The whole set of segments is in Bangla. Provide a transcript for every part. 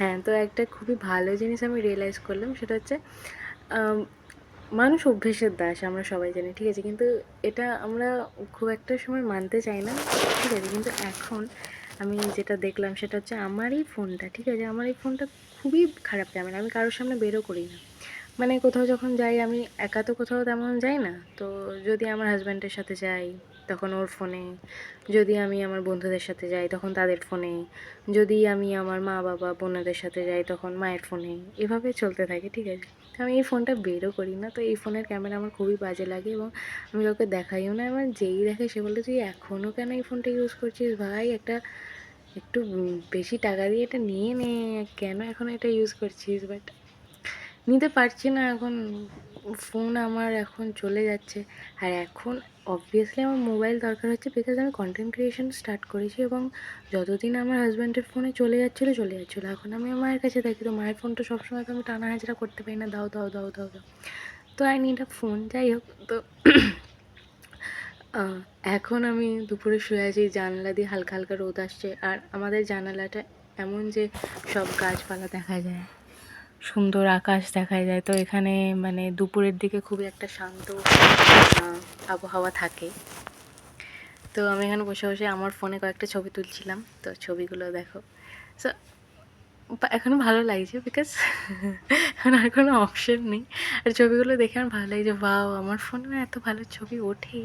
হ্যাঁ, তো একটা খুবই ভালো জিনিস আমি রিয়ালাইজ করলাম, সেটা হচ্ছে আম মানুষ অভ্যেসের দাস, আমরা সবাই জানি, ঠিক আছে? কিন্তু এটা আমরা খুব একটা সময় মানতে চাই না, ঠিক আছে? কিন্তু এখন আমি যেটা দেখলাম সেটা হচ্ছে আমার এই ফোনটা, ঠিক আছে? আমার এই ফোনটা খুবই খারাপ ক্যামেরা। আমি কারোর সামনে বেরও করি না। মানে কোথাও যখন যাই, আমি একা তো কোথাও তেমন যাই না। তো যদি আমার হাসব্যান্ডের সাথে যাই, তখন ওর ফোনে। যদি আমি আমার বন্ধুদের সাথে যাই, তখন তাদের ফোনে। যদি আমি আমার মা-বাবা, বোনেদের সাথে যাই, তখন মায়ের ফোনে। এভাবে চলতে থাকে, ঠিক আছে? তো আমি এই ফোনটা বেরও করি না। তো এই ফোনের ক্যামেরা আমার খুবই বাজে লাগে এবং আমি কাউকে দেখাইও না। আমার যেই দেখে সে বলে, "তুই এখনও কেন এই ফোনটা ইউজ করছিস ভাই? একটু বেশি টাকা দিয়ে এটা নিয়ে নে। কেন এখনও এটা ইউজ করছিস?" বাট নিতে পারছি না এখন। ফোন আমার এখন চলে যাচ্ছে। আর এখন অবভিয়াসলি আমার মোবাইল দরকার হচ্ছে, বিকজ আমি কন্টেন্ট ক্রিয়েশন স্টার্ট করেছি এবং যতদিন আমার হাজব্যান্ডের ফোনে চলে যাচ্ছিলো। এখন আমি আমার মায়ের কাছে থাকি, তো মায়ের ফোনটা সবসময় তো আমি টানা হাজরা করতে পারি না, দাও দাও দাও দাও দাও। তো আই নিড আ ফোন। যাই হোক, তো এখন আমি দুপুরে শুয়ে আছি, জানলা দিয়ে হালকা হালকা রোদ আসছে, আর আমাদের জানালাটা এমন যে সব গাছপালা দেখা যায়, সুন্দর আকাশ দেখা যায়। তো এখানে মানে দুপুরের দিকে খুবই একটা শান্ত আবহাওয়া থাকে। তো আমি এখানে বসে বসে আমার ফোনে কয়েকটা ছবি তুলছিলাম, তো ছবিগুলো দেখো। সো এখনও ভালো লাগছে, বিকজ এখন আর কোনো অপশন নেই। আর ছবিগুলো দেখে আমার ভালো লাগছে, বাও আমার ফোনে এত ভালো ছবি ওঠে।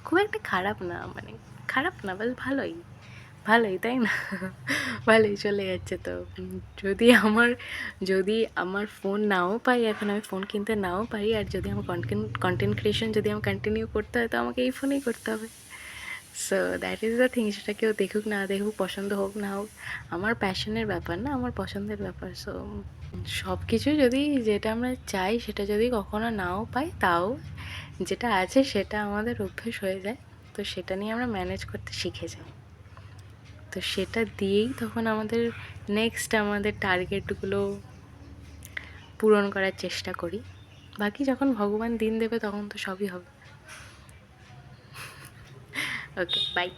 খুব একটা খারাপ না, মানে খারাপ না, বাস ভালোই ভালোই, তাই না? ভালোই চলে যাচ্ছে। তো যদি আমার ফোন নাও পাই, এখন আমি ফোন কিনতে নাও পারি, আর যদি আমার কন্টেন্ট ক্রিয়েশন যদি আমার কন্টিনিউ করতে হয়, তো আমাকে এই ফোনেই করতে হবে। So that is the thing. সেটা কেউ দেখুক না দেখুক, পছন্দ হোক না হোক, আমার প্যাশনের ব্যাপার না, আমার পছন্দের ব্যাপার। সো সব কিছু যদি, যেটা আমরা চাই সেটা যদি কখনো নাও পাই, তাও যেটা আছে সেটা আমাদের অভ্যেস হয়ে যায়। তো সেটা নিয়ে আমরা ম্যানেজ করতে শিখে যাই। তো সেটা দিয়েই তখন আমাদের টার্গেটগুলো পূরণ করার চেষ্টা করি। বাকি যখন ভগবান দিন দেবে তখন তো সবই হবে। ওকে, বাই।